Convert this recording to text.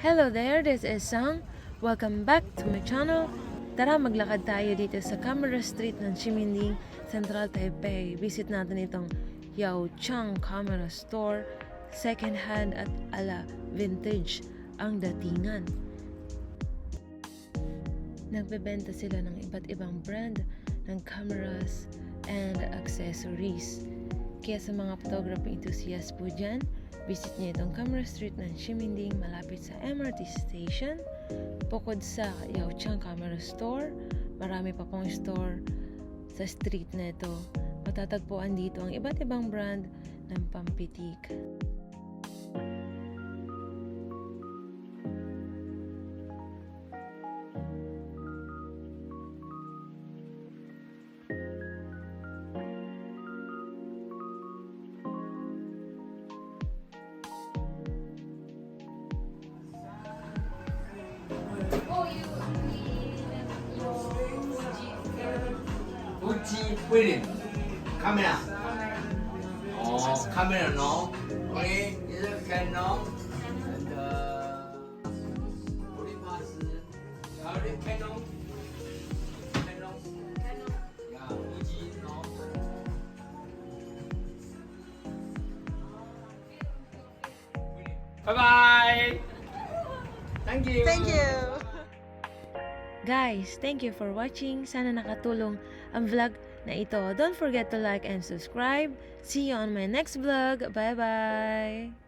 Hello there, this is Sang. Welcome back to my channel. Tara, maglakad tayo dito sa Camera Street ng Ximending, Central Taipei. Visit natin itong Yao Chang Camera Store. Second hand at ala vintage ang datingan. Nagbebenta sila ng iba't ibang brand ng cameras and accessories. Kaya sa mga photography enthusiast po dyan, visit niyo itong Camera Street ng Ximending malapit sa MRT Station. Bukod sa Yao Chang Camera Store, marami pa pong store sa street na ito. Matatagpuan dito ang iba't ibang brand ng pampitik. Fuji film camera. Oh, camera no. Okay, this is Canon and Olympus. Canon. Yeah, Fuji no. Bye bye. Thank you. Thank you. Guys, thank you for watching. Sana nakatulong ang vlog na ito. Don't forget to like and subscribe. See you on my next vlog. Bye-bye!